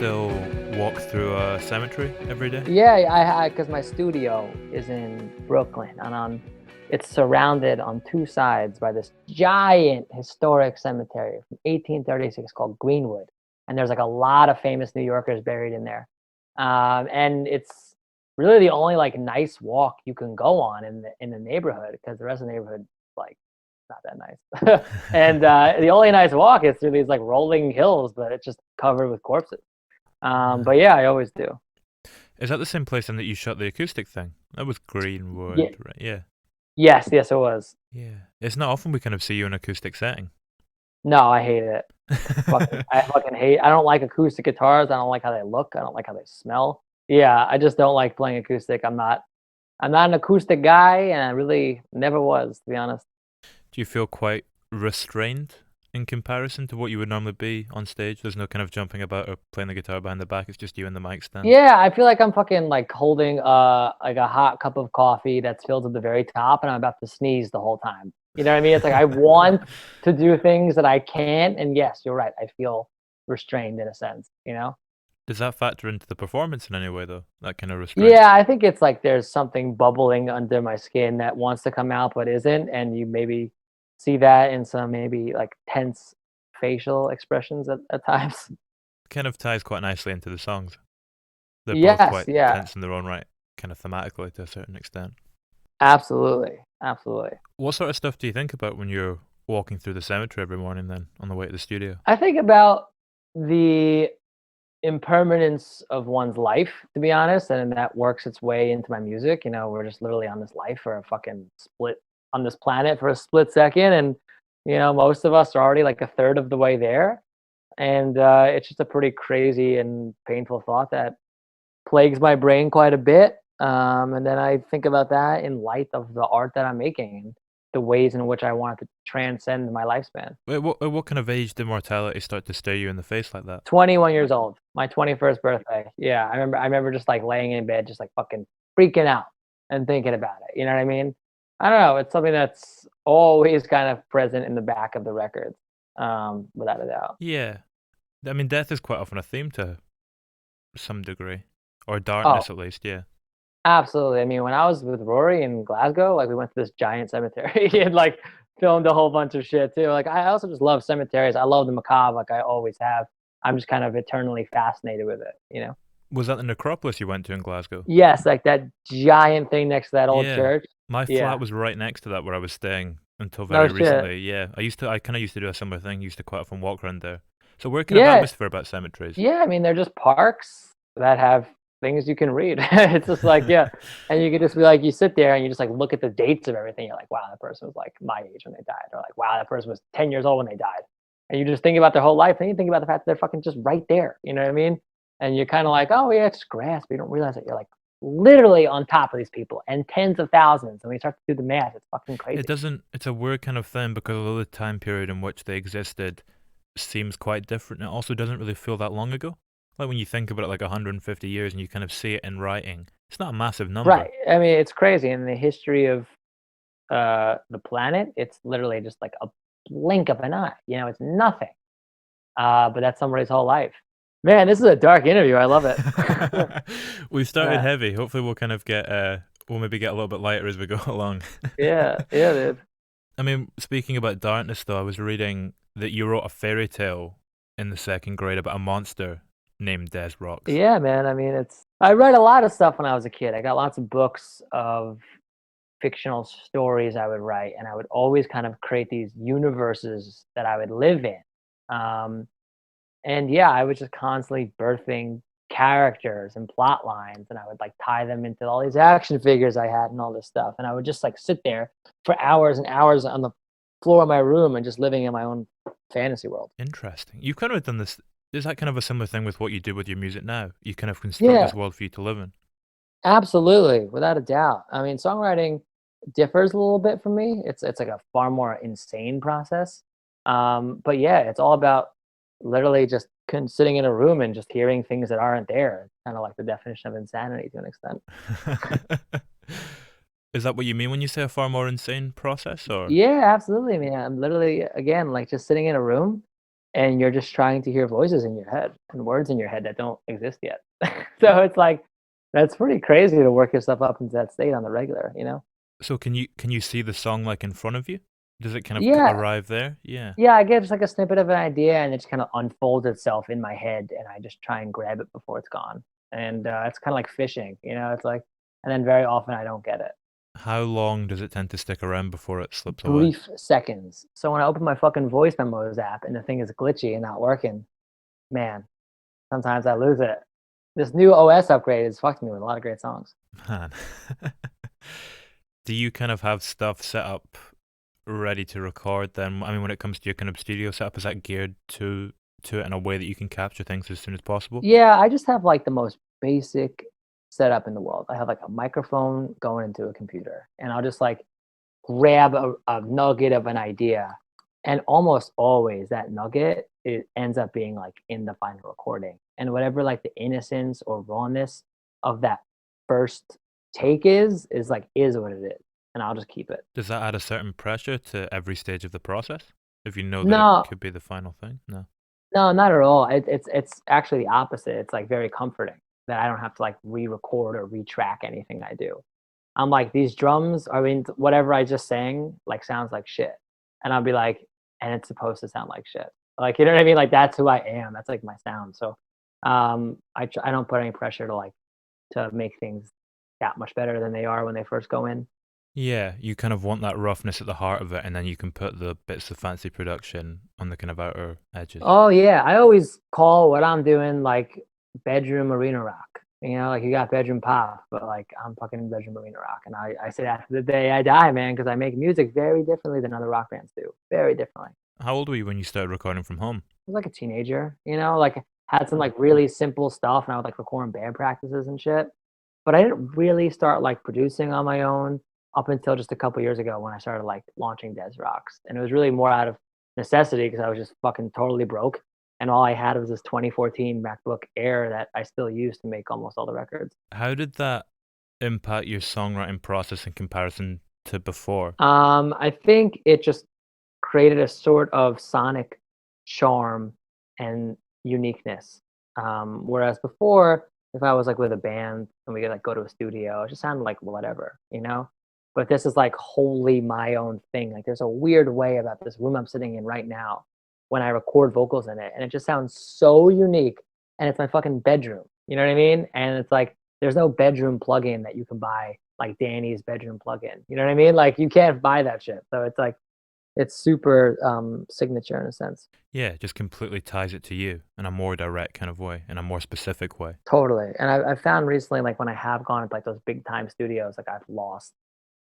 still walk through a cemetery every day? Yeah, because my studio is in Brooklyn, and it's surrounded on two sides by this giant historic cemetery from 1836 called Greenwood, and there's like a lot of famous New Yorkers buried in there, and it's really the only like nice walk you can go on in the neighborhood because the rest of the neighborhood like not that nice, and the only nice walk is through these like rolling hills, but it's just covered with corpses. But yeah, I always do. Is that the same place then that you shot the acoustic thing? That was Greenwood, Yeah. right? Yeah. Yes, yes, it was. Yeah. It's not often we kind of see you in an acoustic setting. No, I hate it. I fucking hate. I don't like acoustic guitars. I don't like how they look. I don't like how they smell. Yeah, I just don't like playing acoustic. I'm not an acoustic guy, and I really never was, to be honest. Do you feel quite restrained in comparison to what you would normally be on stage? There's no kind of jumping about or playing the guitar behind the back. It's just you and the mic stand. Yeah, I feel like I'm fucking like holding like a hot cup of coffee that's filled to the very top, and I'm about to sneeze the whole time. You know what I mean? It's like I want to do things that I can't, and yes, you're right. I feel restrained in a sense, you know? Does that factor into the performance in any way, though? That kind of restraint? Yeah, I think it's like there's something bubbling under my skin that wants to come out but isn't, and you maybe see that in some maybe like tense facial expressions at times. Kind of ties quite nicely into the songs. They're both Yes, quite yeah, tense in their own right, kind of thematically to a certain extent. absolutely, absolutely. What sort of stuff do you think about when you're walking through the cemetery every morning then, on the way to the studio? I think about the impermanence of one's life, to be honest, and that works its way into my music. You know, we're just literally on this life for a fucking split on this planet for a split second, and you know, most of us are already like a third of the way there, and it's just a pretty crazy and painful thought that plagues my brain quite a bit. And then I think about that in light of the art that I'm making and the ways in which I want it to transcend my lifespan. At what kind of age did mortality start to stare you in the face like that? 21 years old, my 21st birthday. Yeah, I remember just like laying in bed, just like fucking freaking out and thinking about it. You know what I mean? I don't know. It's something that's always kind of present in the back of the records, without a doubt. Yeah. I mean, death is quite often a theme to some degree. Or Oh, darkness, at least, yeah. absolutely. I mean, when I was with Rory in Glasgow, like we went to this giant cemetery and like filmed a whole bunch of shit too. Like I also just love cemeteries. I love the macabre, like I always have. I'm just kind of eternally fascinated with it, you know? Was that the necropolis you went to in Glasgow? Yes, like that giant thing next to that old Yeah. church. My Yeah. flat was right next to that where I was staying until No very shit. recently. Yeah. I kind of used to do a similar thing. Used to quite often walk around there. So we're kind of Yeah. atmosphere about cemeteries. Yeah, I mean, they're just parks that have things you can read. It's just like, yeah. And you could just be like, you sit there and you just like look at the dates of everything. You're like, wow, that person was like my age when they died. Or like, wow, that person was 10 years old when they died. And you just think about their whole life. And you think about the fact that they're fucking just right there. You know what I mean? And you're kind of like, oh, yeah, it's grass. But you don't realize that you're like literally on top of these people and tens of thousands. And when you start to do the math, it's fucking crazy. It's a weird kind of thing because although the time period in which they existed seems quite different, it also doesn't really feel that long ago. Like when you think about it like 150 years and you kind of see it in writing, it's not a massive number. Right. I mean, it's crazy. In the history of the planet, it's literally just like a blink of an eye. You know, it's nothing. But that's somebody's whole life. Man, this is a dark interview. I love it. We've started Yeah. heavy. Hopefully we'll kind of we'll maybe get a little bit lighter as we go along. Yeah, yeah, dude. I mean, speaking about darkness though, I was reading that you wrote a fairy tale in the second grade about a monster named Des Rocs. Yeah, man. I mean, I read a lot of stuff when I was a kid. I got lots of books of fictional stories I would write, and I would always kind of create these universes that I would live in. Um, and yeah, I was just constantly birthing characters and plot lines, and I would like tie them into all these action figures I had and all this stuff. And I would just like sit there for hours and hours on the floor of my room and just living in my own fantasy world. Interesting. You've kind of done this. Is that kind of a similar thing with what you do with your music now? You kind of construct Yeah, this world for you to live in. absolutely, without a doubt. I mean, songwriting differs a little bit from me. It's like a far more insane process. But yeah, it's all about literally just sitting in a room and just hearing things that aren't there. Kind of like the definition of insanity to an extent. Is that what you mean when you say a far more insane process, or? Yeah, absolutely, man. I'm literally again like just sitting in a room and you're just trying to hear voices in your head and words in your head that don't exist yet. So it's like that's pretty crazy to work yourself up into that state on the regular, you know? So can you see the song like in front of you? Does it kind of Yeah, arrive there? Yeah. yeah. I get just like a snippet of an idea, and it just kind of unfolds itself in my head, and I just try and grab it before it's gone. And it's kind of like fishing, you know? It's like, and then very often I don't get it. How long does it tend to stick around before it slips away? Brief seconds. So when I open my fucking voice memos app and the thing is glitchy and not working, man, sometimes I lose it. This new OS upgrade has fucked me with a lot of great songs. Man. Do you kind of have stuff set up ready to record then? I mean, when it comes to your kind of studio setup, is that geared to it in a way that you can capture things as soon as possible? Yeah, I just have like the most basic setup in the world. I have like a microphone going into a computer, and I'll just like grab a nugget of an idea. And almost always that nugget, it ends up being like in the final recording. And whatever like the innocence or rawness of that first take is like is what it is. And I'll just keep it. Does that add a certain pressure to every stage of the process? If you know that it No, could be the final thing? No. no, not at all. It's actually the opposite. It's like very comforting that I don't have to like re-record or retrack anything I do. I'm like, these drums, I mean, whatever I just sang, like sounds like shit. And I'll be like, and it's supposed to sound like shit. Like, you know what I mean? Like that's who I am. That's like my sound. So I don't put any pressure to like to make things that much better than they are when they first go in. Yeah, you kind of want that roughness at the heart of it, and then you can put the bits of fancy production on the kind of outer edges. Oh yeah, I always call what I'm doing like bedroom arena rock. You know, like you got bedroom pop, but like I'm fucking bedroom arena rock, and I say that to the day I die, man, because I make music very differently than other rock bands do, very differently. How old were you when you started recording from home? I was like a teenager, you know, like had some like really simple stuff, and I would like record in band practices and shit. But I didn't really start like producing on my own up until just a couple years ago when I started like launching Des Rocks, and it was really more out of necessity because I was just fucking totally broke, and all I had was this 2014 MacBook Air that I still use to make almost all the records. How did that impact your songwriting process in comparison to before? I think it just created a sort of sonic charm and uniqueness. Whereas before, if I was like with a band and we could like go to a studio, it just sounded like whatever, you know? But this is like wholly my own thing. Like there's a weird way about this room I'm sitting in right now when I record vocals in it, and it just sounds so unique. And it's my fucking bedroom. You know what I mean? And it's like there's no bedroom plugin that you can buy like Danny's bedroom plugin. You know what I mean? Like you can't buy that shit. So it's like it's super signature in a sense. Yeah, it just completely ties it to you in a more direct kind of way, in a more specific way. Totally. And I've found recently, like when I have gone to like those big time studios, like I've lost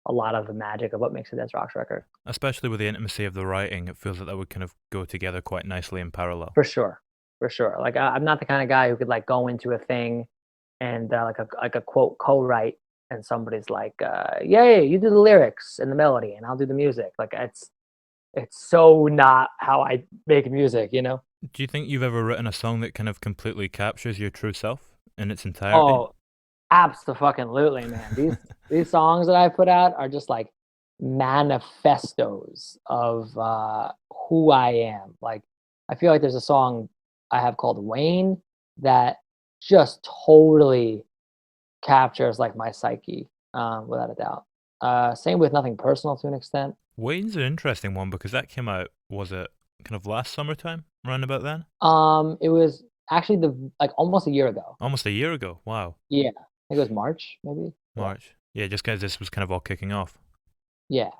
a lot of the magic of what makes a Dead Rocks record. Especially with the intimacy of the writing, it feels like that would kind of go together quite nicely in parallel. For sure. For sure. Like I'm not the kind of guy who could like go into a thing and like a quote co-write and somebody's like, "Yay, you do the lyrics and the melody, and I'll do the music." Like it's so not how I make music, you know? Do you think you've ever written a song that kind of completely captures your true self in its entirety? Oh, absolutely, man. These songs that I put out are just like manifestos of who I am. Like I feel like there's a song I have called Wayne that just totally captures like my psyche, without a doubt. Same with Nothing Personal to an extent. Wayne's an interesting one because that came out, was it kind of last summertime, around about then? It was actually the like almost a year ago. Almost a year ago. Wow. Yeah, I think it was March, maybe. Yeah, March. Yeah, just because this was kind of all kicking off. yeah.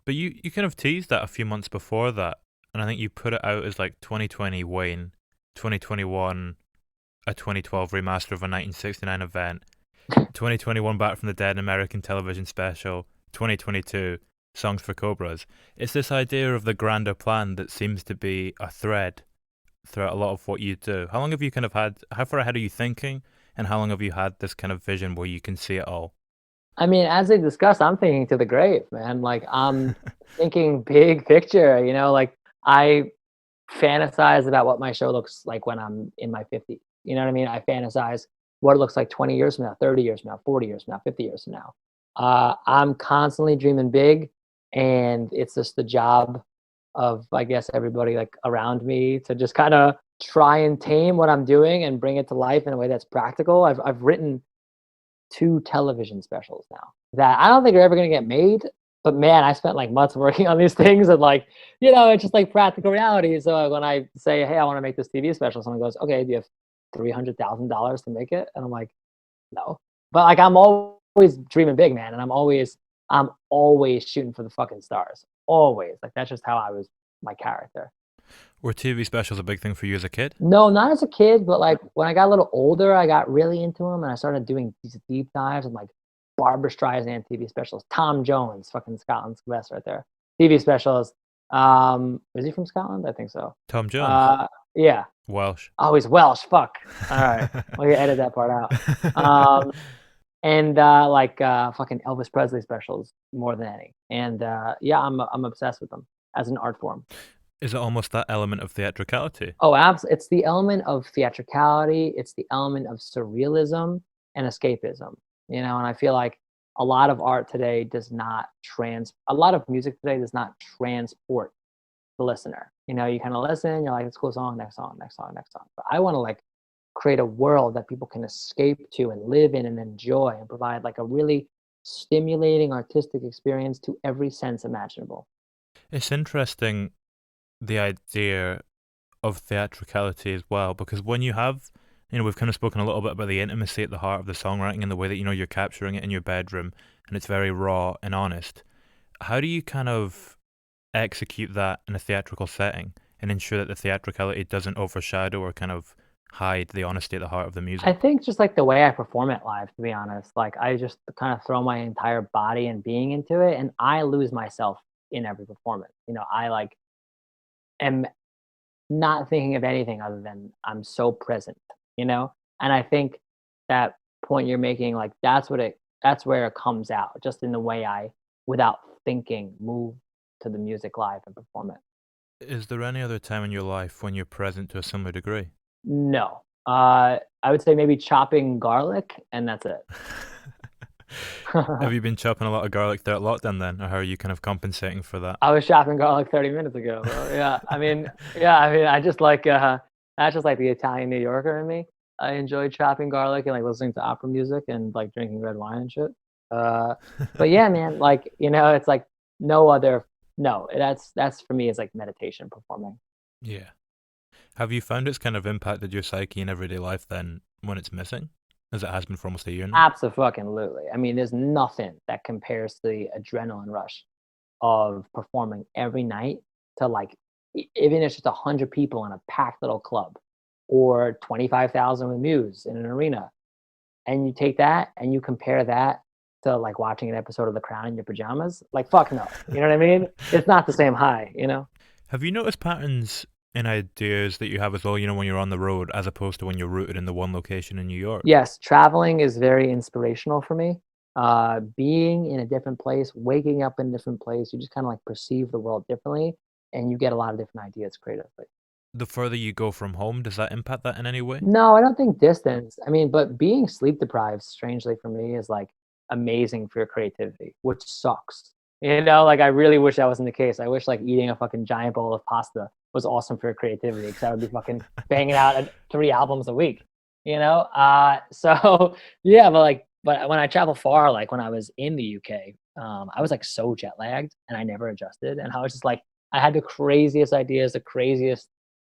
But you kind of teased that a few months before that, and I think you put it out as like 2020 Wayne, 2021 a 2012 remaster of a 1969 event, 2021 Back from the Dead, an American television special, 2022 Songs for Cobras. It's this idea of the grander plan that seems to be a thread throughout a lot of what you do. How long have you kind of had, how far ahead are you thinking, and how long have you had this kind of vision where you can see it all? I mean, as they discussed, I'm thinking to the grave, man. Like I'm thinking big picture, you know, like I fantasize about what my show looks like when I'm in my 50s. You know what I mean? I fantasize what it looks like 20 years from now, 30 years from now, 40 years from now, 50 years from now. I'm constantly dreaming big, and it's just the job of I guess everybody like around me to just kind of try and tame what I'm doing and bring it to life in a way that's practical. I've written 2 television specials now that I don't think are ever gonna get made, but man, I spent like months working on these things and like, it's just like practical reality. So when I say, "Hey, I want to make this TV special," someone goes, "Okay, do you have $300,000 to make it?" And I'm like, "No." But like I'm always dreaming big, man, and I'm always shooting for the fucking stars. Always. Like that's just how I was my character. Were TV specials a big thing for you as a kid? No, not as a kid, but like when I got a little older, I got really into them and I started doing these deep dives and like Barbara Streisand TV specials, Tom Jones, fucking Scotland's best right there. TV specials. Is he from Scotland? I think so. Tom Jones? Yeah. Welsh. Oh, he's Welsh. Fuck. All right. Well, you edit that part out. And like fucking Elvis Presley specials more than any. And yeah, I'm obsessed with them as an art form. Is it almost that element of theatricality? Oh, absolutely. It's the element of theatricality. It's the element of surrealism and escapism. And I feel like a lot of art today a lot of music today does not transport the listener. You kind of listen, you're like, it's a cool song, next song, next song, next song. But I want to like create a world that people can escape to and live in and enjoy and provide like a really stimulating artistic experience to every sense imaginable. It's interesting, the idea of theatricality as well, because when you have, we've kind of spoken a little bit about the intimacy at the heart of the songwriting and the way that, you're capturing it in your bedroom and it's very raw and honest. How do you kind of execute that in a theatrical setting and ensure that the theatricality doesn't overshadow or kind of hide the honesty at the heart of the music? I think just like the way I perform it live, to be honest, like I just kind of throw my entire body and being into it and I lose myself in every performance. I like am not thinking of anything other than I'm so present, And I think that point you're making, like that's where it comes out, just in the way I, without thinking, move to the music live and perform it. Is there any other time in your life when you're present to a similar degree? No. I would say maybe chopping garlic, and that's it. Have you been chopping a lot of garlic throughout lockdown then, or how are you kind of compensating for that? I was chopping garlic 30 minutes ago, bro. Yeah, I just like that's just like the Italian New Yorker in me. I enjoy chopping garlic and like listening to opera music and like drinking red wine and shit. But yeah, man, like it's like that's for me is like meditation performing. Yeah. Have you found it's kind of impacted your psyche in everyday life then when it's missing, as it has been for almost a year now? Absolutely. I mean, there's nothing that compares to the adrenaline rush of performing every night to like even if it's just 100 people in a packed little club or 25,000 with Muse in an arena, and you take that and you compare that to like watching an episode of The Crown in your pajamas, like fuck no, you know what I mean? It's not the same high. Have you noticed patterns in ideas that you have as well, when you're on the road, as opposed to when you're rooted in the one location in New York? Yes, traveling is very inspirational for me. Being in a different place, waking up in a different place, you just kind of like perceive the world differently and you get a lot of different ideas creatively. The further you go from home, does that impact that in any way? No, I don't think distance. I mean, but being sleep deprived, strangely for me, is like amazing for your creativity, which sucks. Like I really wish that wasn't the case. I wish like eating a fucking giant bowl of pasta was awesome for your creativity because I would be fucking banging out 3 albums a week. So yeah, but when I travel far, like when I was in the UK, I was like so jet lagged and I never adjusted, and I was just like I had the craziest ideas, the craziest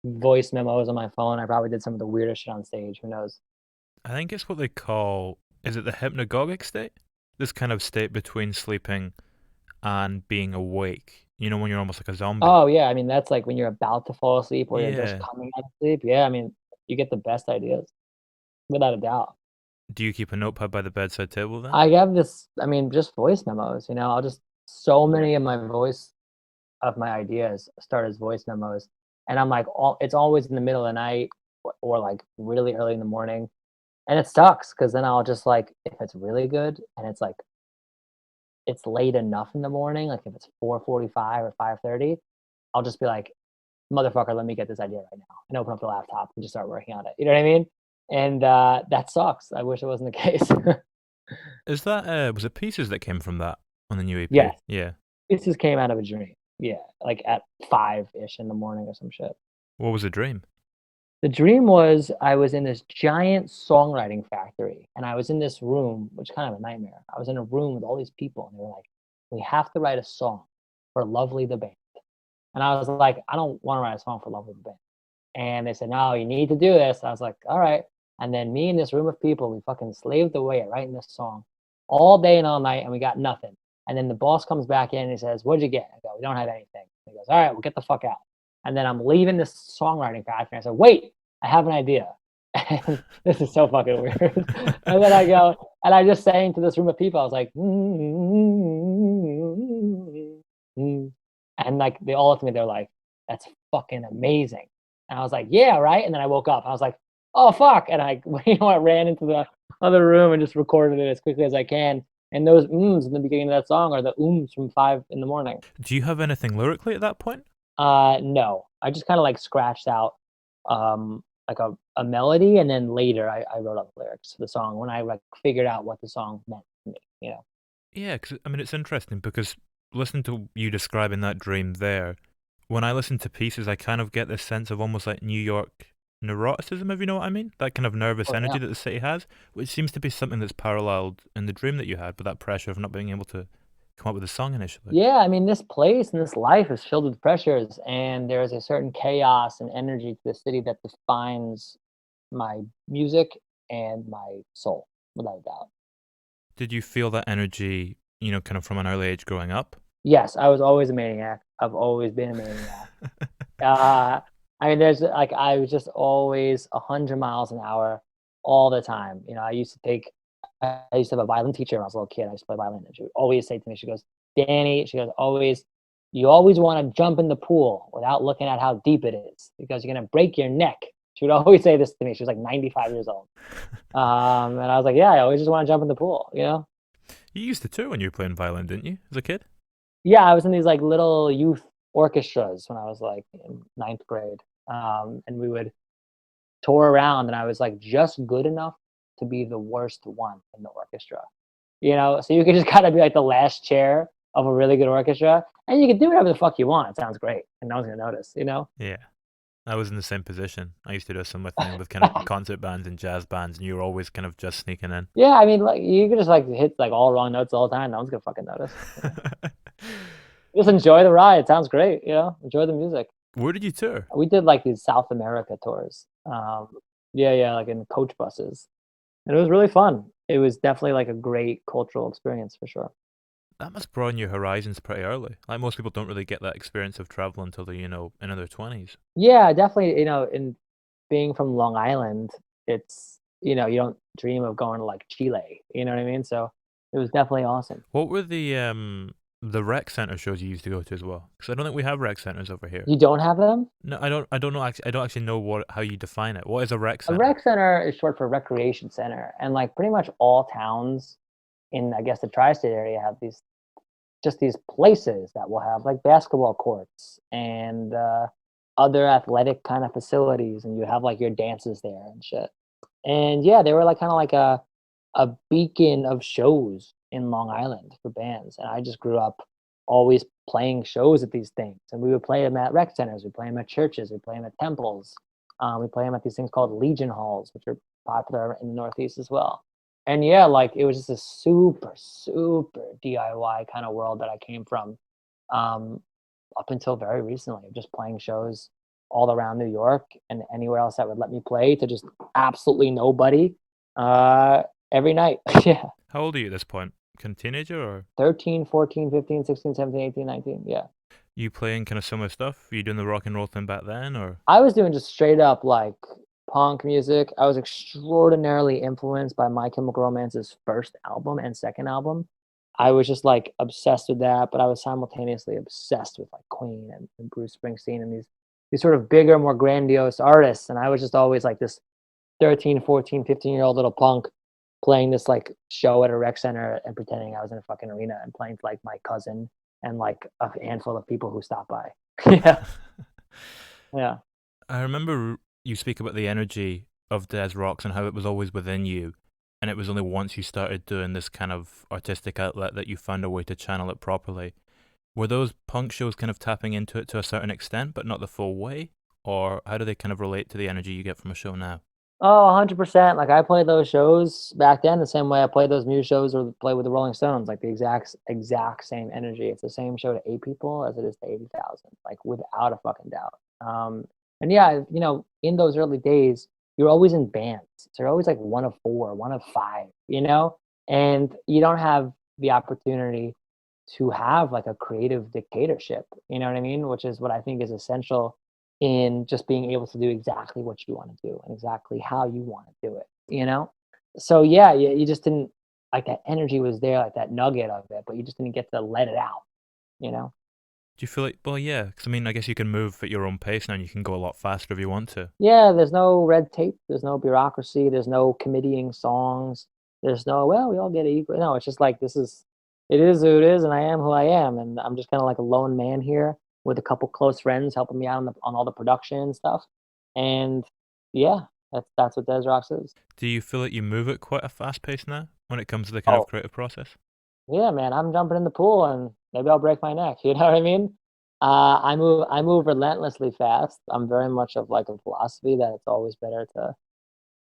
voice memos on my phone. I probably did some of the weirdest shit on stage. Who knows? I think it's what they call, is it the hypnagogic state? This kind of state between sleeping and being awake. When you're almost like a zombie. Oh yeah, I mean that's like when you're about to fall asleep or you're just Yeah. coming out of sleep. Yeah, I mean you get the best ideas, without a doubt. Do you keep a notepad by the bedside table then? I have this, I mean, just voice memos. I'll just so many of my ideas start as voice memos, and I'm like, it's always in the middle of the night or like really early in the morning, and it sucks because then I'll just like if it's really good and it's like it's late enough in the morning, like if it's 4:45 or 5:30, I'll just be like, motherfucker, let me get this idea right now, and open up the laptop and just start working on it. You know what I mean? And that sucks. I wish it wasn't the case. Is that was it Pieces that came from that on the new EP? Yes. Yeah. This just came out of a dream. Yeah, like at 5-ish in the morning or some shit. What was the dream? The dream was I was in this giant songwriting factory, and I was in this room, which is kind of a nightmare. I was in a room with all these people, and they were like, "We have to write a song for Lovely the band." And I was like, "I don't want to write a song for Lovely the band." And they said, "No, you need to do this." I was like, "All right." And then me and this room of people, we fucking slaved away at writing this song all day and all night, and we got nothing. And then the boss comes back in and he says, "What'd you get?" I go, "We don't have anything." He goes, "All right, well, get the fuck out." And then I'm leaving this songwriting factory. I said, "Wait, I have an idea." And this is so fucking weird. And then I go, and I just sang to this room of people. I was like, and like they all looked at me. They're like, "That's fucking amazing." And I was like, "Yeah, right." And then I woke up. I was like, "Oh fuck!" And I, I ran into the other room and just recorded it as quickly as I can. And those ums in the beginning of that song are the ums from 5 in the morning. Do you have anything lyrically at that point? No, I just kind of like scratched out like a melody, and then later I wrote up lyrics for the song when I like figured out what the song meant to me. You know? Yeah, because I mean, it's interesting because listening to you describing that dream there, when I listen to pieces, I kind of get this sense of almost like New York neuroticism, if you know what I mean. That kind of nervous Oh energy yeah. that the city has, which seems to be something that's paralleled in the dream that you had, but that pressure of not being able to come up with a song initially. Yeah, I mean, this place and this life is filled with pressures, and there's a certain chaos and energy to the city that defines my music and my soul, without a doubt. Did you feel that energy, kind of from an early age growing up? Yes, I was always a maniac. I've always been a maniac. Uh, I mean, there's like I was just always 100 miles an hour all the time. You know, I used to have a violin teacher when I was a little kid. I used to play violin, and she would always say to me, she goes, "Danny," she goes, "always, you always want to jump in the pool without looking at how deep it is because you're gonna break your neck." She would always say this to me. She was like 95 years old, and I was like, "Yeah, I always just want to jump in the pool," you know. You used to too when you were playing violin, didn't you, as a kid? Yeah, I was in these like little youth orchestras when I was like in ninth grade, and we would tour around, and I was like just good enough to be the worst one in the orchestra. You know, so you could just kind of be like the last chair of a really good orchestra, and you can do whatever the fuck you want. It sounds great, and no one's gonna notice. You know? Yeah. I was in the same position. I used to do a similar thing with kind of concert bands and jazz bands, and you were always kind of just sneaking in. Yeah, I mean, like you could just like hit like all wrong notes all the time. No one's gonna fucking notice. You know? Just enjoy the ride. It sounds great. You know, enjoy the music. Where did you tour? We did like these South America tours. Yeah, yeah, like in coach buses, and it was really fun. It was definitely like a great cultural experience for sure. That must broaden your horizons pretty early. Like most people don't really get that experience of travel until they're, in their 20s. Yeah, definitely. You know, in being from Long Island, it's you don't dream of going to like Chile. You know what I mean? So it was definitely awesome. What were the rec center shows you used to go to as well? Because I don't think we have rec centers over here. You don't have them? No, I don't. I don't know. Actually, I don't actually know how you define it. What is a rec A center? rec center is short for recreation center, and like pretty much all towns in I guess the tri-state area have these places that will have like basketball courts and other athletic kind of facilities, and you have like your dances there and shit. And yeah, they were like kind of like a beacon of shows in Long Island for bands, and I just grew up always playing shows at these things. And we would play them at rec centers, we play them at churches, we play them at temples, we play them at these things called Legion halls, which are popular in the Northeast as well. And yeah, like it was just a super super DIY kind of world that I came from, um, up until very recently, of just playing shows all around New York and anywhere else that would let me play to just absolutely nobody, every night. Yeah. How old are you at this point? Kind of teenager, or 13, 14, 15, 16, 17, 18, 19. Yeah. you playing kind of similar stuff? Were you doing the rock and roll thing back then, or? I was doing just straight up like punk music. I was extraordinarily influenced by My Chemical Romance's first album and second album. I was just like obsessed with that, but I was simultaneously obsessed with like Queen and Bruce Springsteen and these sort of bigger, more grandiose artists. And I was just always like this 13, 14, 15-year-old little punk playing this like show at a rec center and pretending I was in a fucking arena and playing to like my cousin and like a handful of people who stopped by. Yeah. Yeah. I remember you speak about the energy of Des Rocs and how it was always within you, and it was only once you started doing this kind of artistic outlet that you found a way to channel it properly. Were those punk shows kind of tapping into it to a certain extent, but not the full way? Or how do they kind of relate to the energy you get from a show now? Oh, 100%. Like I played those shows back then the same way I played those new shows or play with the Rolling Stones, like the exact same energy. It's the same show to 8 people as it is to 80,000, like without a fucking doubt. And yeah, in those early days, you're always in bands. So you're always like one of four, one of five, and you don't have the opportunity to have like a creative dictatorship, you know what I mean? Which is what I think is essential in just being able to do exactly what you want to do and exactly how you want to do it. So yeah, you just didn't like that energy was there, like that nugget of it, but you just didn't get to let it out, you know? Do you feel like, well, yeah, because I mean, I guess you can move at your own pace now and you can go a lot faster if you want to. Yeah, there's no red tape, there's no bureaucracy, there's no committeeing songs, there's no, well, we all get equal. No, it's just like it is who it is, and I am who I am, and I'm just kind of like a lone man here with a couple close friends helping me out on all the production and stuff. And yeah, that's what Des Rocks is. Do you feel like you move at quite a fast pace now when it comes to the kind of Oh, creative process? yeah, man, I'm jumping in the pool and maybe I'll break my neck. You know what I mean? I move relentlessly fast. I'm very much of like a philosophy that it's always better to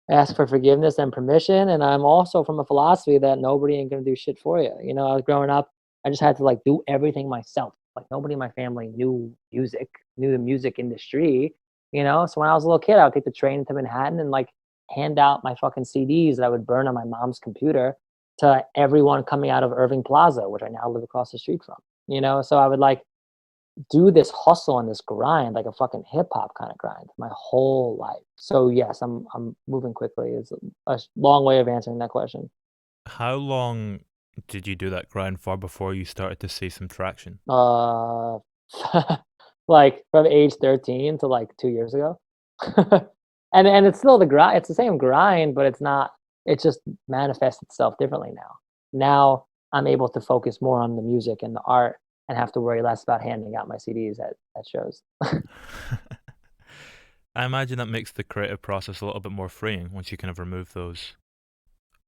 ask for forgiveness and permission. And I'm also from a philosophy that nobody ain't gonna do shit for you. I was growing up, I just had to like do everything myself. Like nobody in my family knew music, knew the music industry. So when I was a little kid, I would take the train to Manhattan and like hand out my fucking CDs that I would burn on my mom's computer to everyone coming out of Irving Plaza, which I now live across the street from. So I would like do this hustle and this grind, like a fucking hip hop kind of grind, my whole life. So yes, I'm moving quickly. Is a long way of answering that question. How long did you do that grind for before you started to see some traction? Uh, like from age 13 to like 2 years ago, and it's still the grind. It's the same grind, but it's not. It just manifests itself differently now. Now I'm able to focus more on the music and the art, and have to worry less about handing out my CDs at shows. I imagine that makes the creative process a little bit more freeing once you kind of remove those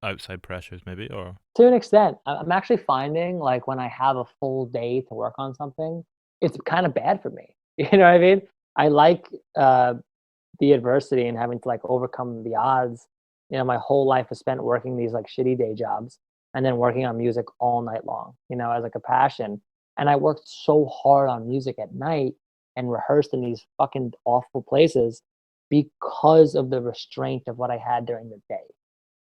outside pressures, maybe, or To an extent, I'm actually finding, like, when I have a full day to work on something, it's kinda bad for me. You know what I mean? I like, the adversity and having to, like, overcome the odds. My whole life is spent working these, like, shitty day jobs and then working on music all night long, as, like, a passion, and I worked so hard on music at night and rehearsed in these fucking awful places because of the restraint of what I had during the day.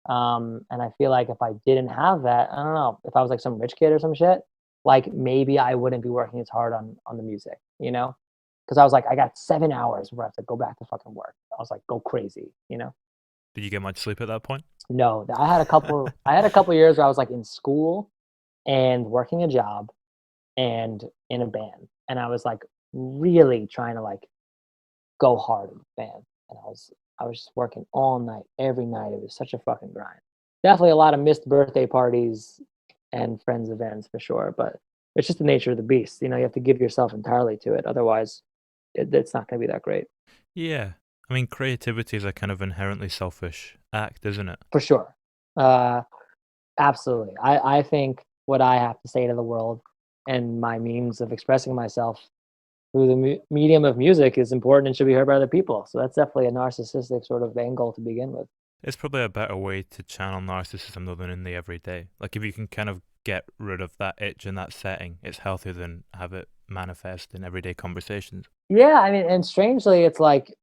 And I feel like if I didn't have that, I don't know, if I was like some rich kid or some shit, like maybe I wouldn't be working as hard on the music. Because I was like, I got 7 hours where I have to go back to fucking work. I was like, go crazy. did you get much sleep at that point? No, I had a couple years where I was like in school and working a job and in a band. And I was like really trying to like go hard in the band. And I was just working all night, every night. It was such a fucking grind. Definitely a lot of missed birthday parties and friends events for sure, but it's just the nature of the beast. You have to give yourself entirely to it. Otherwise, it's not going to be that great. Yeah. I mean, creativity is a kind of inherently selfish act, isn't it? For sure. Uh, Absolutely. I think what I have to say to the world and my means of expressing myself through the medium of music is important and should be heard by other people. So that's definitely a narcissistic sort of angle to begin with. It's probably a better way to channel narcissism though than in the everyday. Like if you can kind of get rid of that itch in that setting, it's healthier than have it manifest in everyday conversations. Yeah, I mean, and strangely, it's like,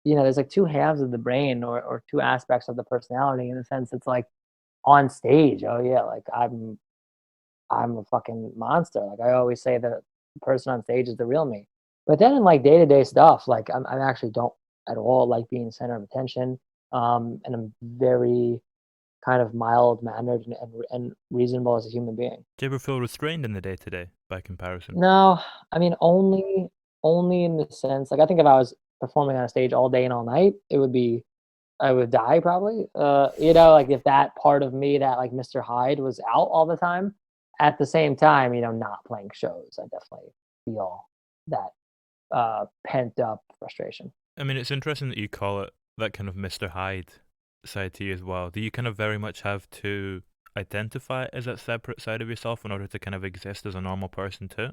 there's like two halves of the brain or two aspects of the personality in the sense it's like on stage. Oh yeah, like I'm a fucking monster. Like I always say the person on stage is the real me. But then in like day-to-day stuff, like I actually don't at all like being center of attention. And I'm very kind of mild mannered and reasonable as a human being. Do you ever feel restrained in the day to day by comparison? No, I mean only in the sense like I think if I was performing on a stage all day and all night, I would die probably. Like if that part of me that like Mr. Hyde was out all the time. At the same time, not playing shows, I definitely feel that pent up frustration. I mean, it's interesting that you call it that kind of Mr. Hyde side to you as well. Do you kind of very much have to identify as a separate side of yourself in order to kind of exist as a normal person too?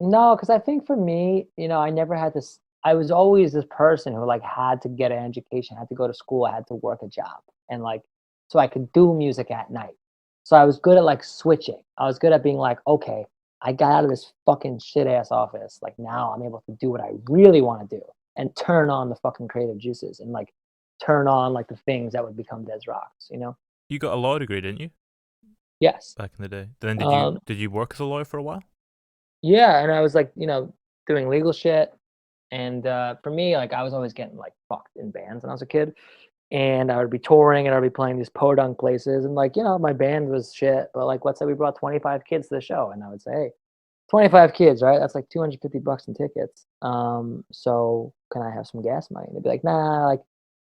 No, because I think for me, I never had this. I was always this person who like had to get an education, had to go to school, I had to work a job, and like so I could do music at night. So I was good at like switching. I was good at being like, okay, I got out of this fucking shit ass office. Like now I'm able to do what I really want to do and turn on the fucking creative juices and like turn on like the things that would become Des Rocs. You got a law degree, didn't you, Yes. back in the day? Then did you Um, did you work as a lawyer for a while? yeah, and I was like, doing legal shit. And for me, like I was always getting like fucked in bands when I was a kid. And I would be touring and I'd be playing these podunk places. And like, my band was shit. But like let's say we brought 25 kids to the show and I would say, hey, 25 kids, right? That's like $250 in tickets. So can I have some gas money? And they'd be like, nah, like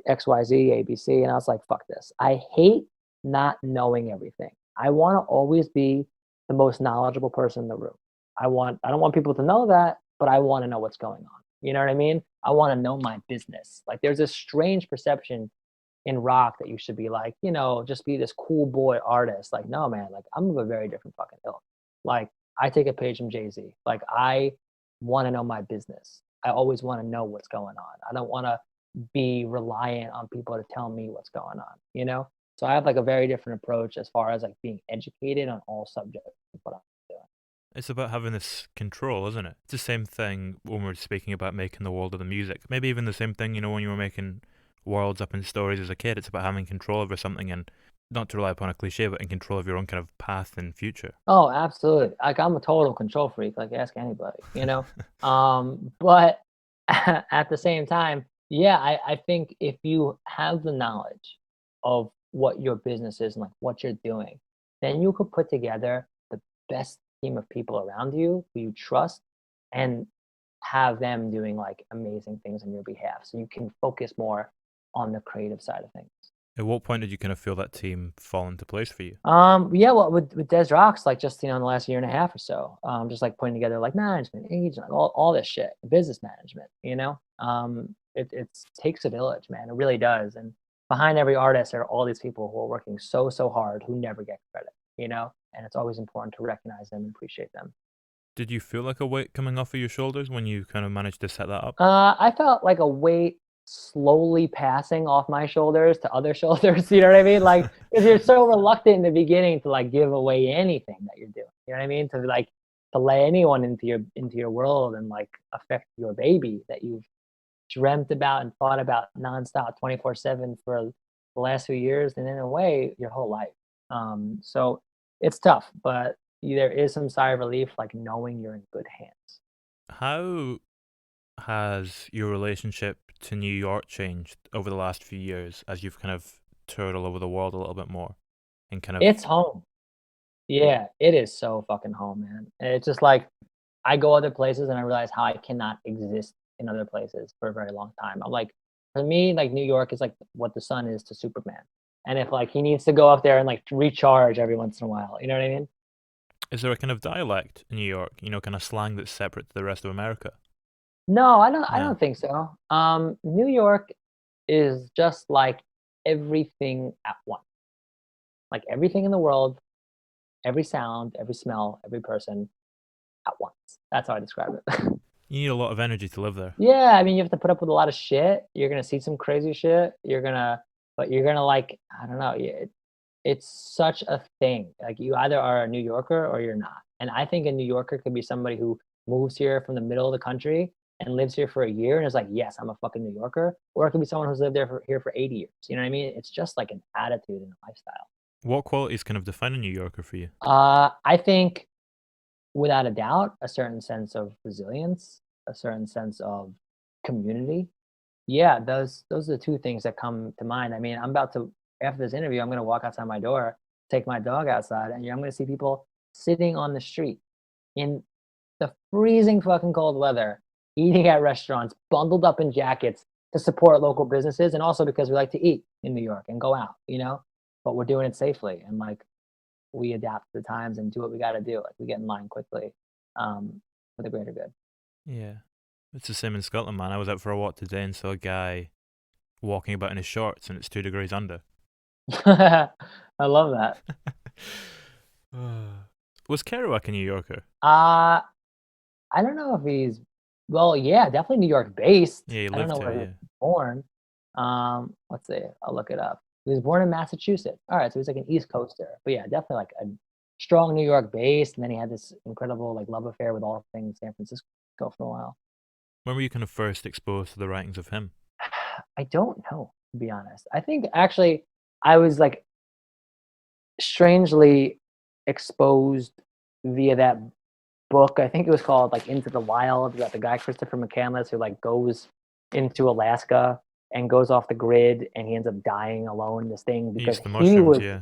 XYZ, ABC. And I was like, fuck this. I hate not knowing everything. I want to always be the most knowledgeable person in the room. I don't want people to know that, but I want to know what's going on. You know what I mean? I want to know my business. Like there's this strange perception in rock that you should be like, just be this cool boy artist. Like, no, man, like I'm of a very different fucking ilk. Like I take a page from Jay-Z. Like I want to know my business. I always want to know what's going on. I don't want to be reliant on people to tell me what's going on? So I have like a very different approach as far as like being educated on all subjects of what I'm doing. It's about having this control, isn't it? It's the same thing when we're speaking about making the world of the music. Maybe even the same thing, when you were making worlds up in stories as a kid. It's about having control over something and not to rely upon a cliche, but in control of your own kind of path and future. Oh, absolutely. Like I'm a total control freak, like ask anybody. But at the same time, yeah, I think if you have the knowledge of what your business is and like what you're doing, then you could put together the best team of people around you who you trust and have them doing like amazing things on your behalf. So you can focus more on the creative side of things. At what point did you kind of feel that team fall into place for you? Yeah, well, with Des Rocs, like just in the last year and a half or so, just like putting together like management, agent, like all this shit, business management. It takes a village, man. It really does. And behind every artist are all these people who are working so hard who never get credit. And it's always important to recognize them and appreciate them. Did you feel like a weight coming off of your shoulders when you kind of managed to set that up? I felt like a weight slowly passing off my shoulders to other shoulders. You know what I mean? Like, because you're so reluctant in the beginning to like give away anything that you're doing. You know what I mean? To let anyone into your world and like affect your baby that you've dreamt about and thought about nonstop, 24/7 for the last few years, and in a way, your whole life. So it's tough, but there is some sigh of relief, like knowing you're in good hands. How has your relationship to New York changed over the last few years as you've kind of toured all over the world a little bit more and kind of It's home. Yeah, it is so fucking home, man. And it's just like I go other places and I realize how I cannot exist in other places for a very long time. I'm like, for me, like New York is like what the sun is to Superman. And if like he needs to go up there and like recharge every once in a while, you know what I mean? is there a kind of dialect in New York, kind of slang that's separate to the rest of America? No, I don't. I No. don't think so. New York is just like everything at once. Like everything in the world, every sound, every smell, every person at once. That's how I describe it. You need a lot of energy to live there. Yeah, I mean, you have to put up with a lot of shit. You're gonna see some crazy shit. But you're gonna like, I don't know. It's such a thing. Like you either are a New Yorker or you're not. And I think a New Yorker could be somebody who moves here from the middle of the country and lives here for a year and is like, yes, I'm a fucking New Yorker. Or it could be someone who's lived here for 80 years. You know what I mean? It's just like an attitude and a lifestyle. What qualities kind of define a New Yorker for you? I think without a doubt, a certain sense of resilience, a certain sense of community. Yeah, those are the two things that come to mind. I mean, I'm about to after this interview, I'm gonna walk outside my door, take my dog outside, and I'm gonna see people sitting on the street in the freezing fucking cold weather, eating at restaurants, bundled up in jackets to support local businesses, and also because we like to eat in New York and go out. But we're doing it safely and like we adapt to the times and do what we got to do. Like we get in line quickly for the greater good. Yeah. It's the same in Scotland, man. I was out for a walk today and saw a guy walking about in his shorts and it's 2 degrees under. I love that. Was Kerouac a New Yorker? Uh, I don't know if he's well, yeah, definitely New York based. Yeah, he I don't lived know here, where he was yeah. born. Let's see, I'll look it up. He was born in Massachusetts. All right, so he's like an East Coaster. But yeah, definitely like a strong New York base. And then he had this incredible like love affair with all things San Francisco for a while. When were you kind of first exposed to the writings of him? I don't know, to be honest. I think actually I was like strangely exposed via that book. I think it was called like Into the Wild, about the guy Christopher McCandless who like goes into Alaska and goes off the grid and he ends up dying alone in this thing He because used the he mushrooms, was yeah.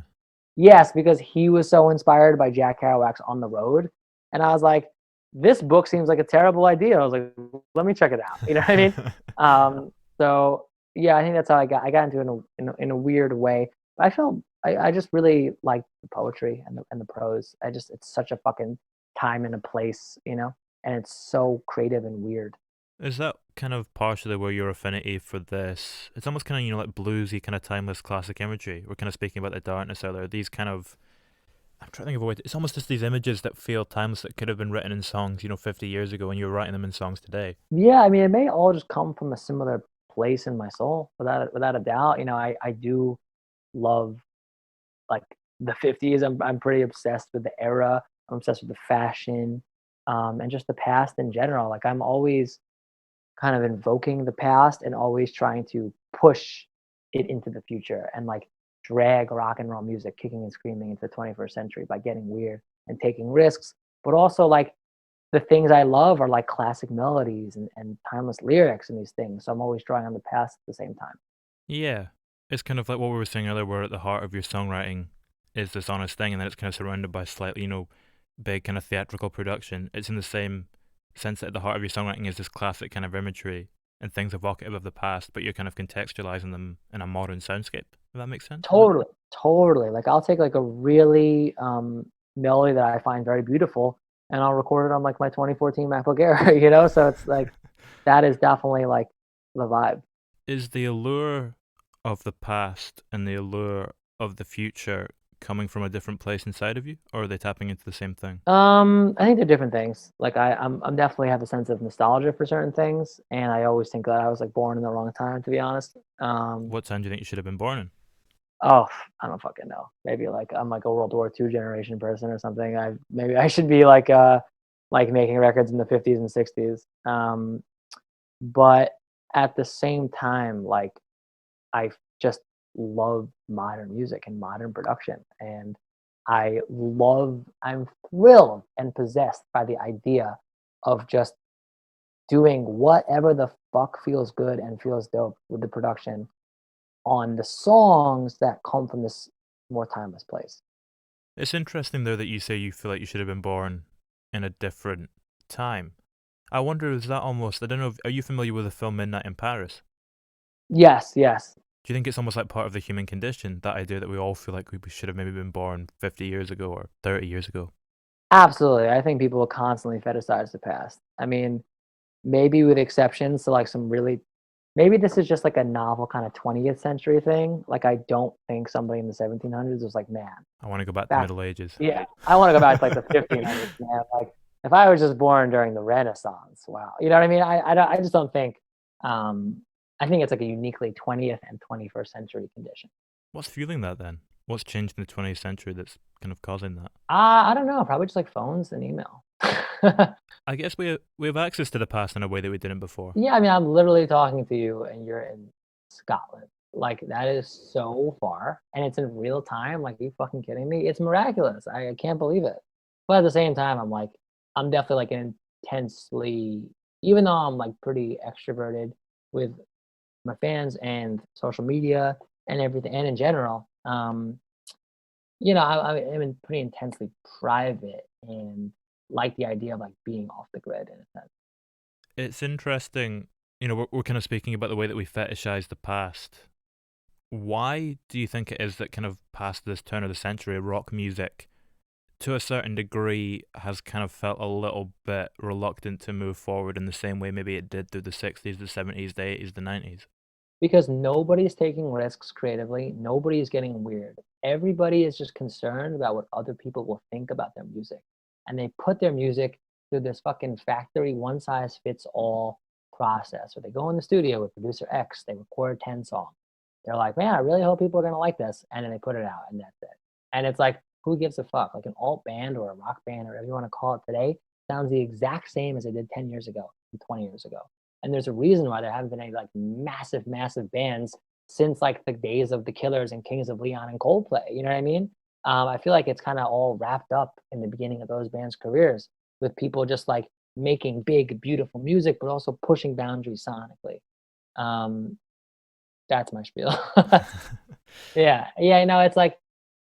yes, because he was so inspired by Jack Kerouac's On the Road. And I was like, this book seems like a terrible idea. I was like, let me check it out. You know what I mean? So yeah, I think that's how I got into it in a weird way. But I felt I just really like the poetry and the prose. I just it's such a fucking time and a place, and it's so creative and weird. Is that kind of partially where your affinity for this? It's almost kind of, like bluesy, kind of timeless classic imagery. We're kind of speaking about the darkness earlier. These kind of, I'm trying to think of a way. It's almost just these images that feel timeless that could have been written in songs, 50 years ago, and you're writing them in songs today. Yeah, I mean, it may all just come from a similar place in my soul, without a doubt. I do love like the 50s. I'm pretty obsessed with the era. I'm obsessed with the fashion, and just the past in general. Like I'm always kind of invoking the past and always trying to push it into the future and like drag rock and roll music kicking and screaming into the 21st century by getting weird and taking risks. But also like the things I love are like classic melodies and timeless lyrics and these things. So I'm always drawing on the past at the same time. Yeah. It's kind of like what we were saying earlier, where at the heart of your songwriting is this honest thing, and then it's kind of surrounded by slightly, big kind of theatrical production. It's in the same sense that at the heart of your songwriting is this classic kind of imagery and things evocative of the past, but you're kind of contextualizing them in a modern soundscape. If that makes sense? Is that? Totally, totally. Like I'll take like a really melody that I find very beautiful and I'll record it on like my 2014 MacBook Air. So it's like that is definitely like the vibe. Is the allure of the past and the allure of the future coming from a different place inside of you, or are they tapping into the same thing? I think they're different things. Like I'm definitely have a sense of nostalgia for certain things, and I always think that I was like born in the wrong time, to be honest. What time do you think you should have been born in? Oh, I don't fucking know. Maybe like I'm like a World War II generation person or something. Maybe I should be like making records in the 50s and 60s. But at the same time, like I just love modern music and modern production. And I'm thrilled and possessed by the idea of just doing whatever the fuck feels good and feels dope with the production on the songs that come from this more timeless place. It's interesting though that you say you feel like you should have been born in a different time. I wonder, is that almost, I don't know, are you familiar with the film Midnight in Paris? Yes, yes. Do you think it's almost like part of the human condition, that idea that we all feel like we should have maybe been born 50 years ago or 30 years ago? Absolutely. I think people will constantly fetishize the past. I mean, maybe with exceptions to like some really maybe this is just like a novel kind of 20th century thing. Like I don't think somebody in the 1700s was like, man, I want to go back to back Middle Ages. yeah, I want to go back to like the 1500s, man. Like if I was just born during the Renaissance, wow. You know what I mean? I just don't think I think it's like a uniquely 20th and 21st century condition. What's fueling that then? What's changed in the 20th century that's kind of causing that? I don't know, probably just like phones and email. I guess we have access to the past in a way that we didn't before. Yeah, I mean, I'm literally talking to you and you're in Scotland. Like that is so far and it's in real time. Like, are you fucking kidding me? It's miraculous. I can't believe it. But at the same time, I'm like, I'm definitely like intensely, even though I'm like pretty extroverted with my fans and social media and everything, and in general, I'm in pretty intensely private and like the idea of like being off the grid in a sense. It's interesting, we're kind of speaking about the way that we fetishize the past. Why do you think it is that kind of past this turn of the century, rock music, to a certain degree, has kind of felt a little bit reluctant to move forward in the same way maybe it did through the 60s, the 70s, the 80s, the 90s? Because nobody's taking risks creatively. Nobody's getting weird. Everybody is just concerned about what other people will think about their music. And they put their music through this fucking factory one size fits all process. Or they go in the studio with producer X, they record 10 songs. They're like, man, I really hope people are gonna like this. And then they put it out and that's it. And it's like, who gives a fuck? Like an alt band or a rock band or whatever you want to call it today sounds the exact same as it did 10 years ago, 20 years ago. And there's a reason why there haven't been any like massive bands since like the days of the Killers and Kings of Leon and Coldplay. You know what I mean? I feel like it's kind of all wrapped up in the beginning of those bands' careers with people just like making big, beautiful music, but also pushing boundaries sonically. Um, that's my spiel. Yeah, yeah. You know, it's like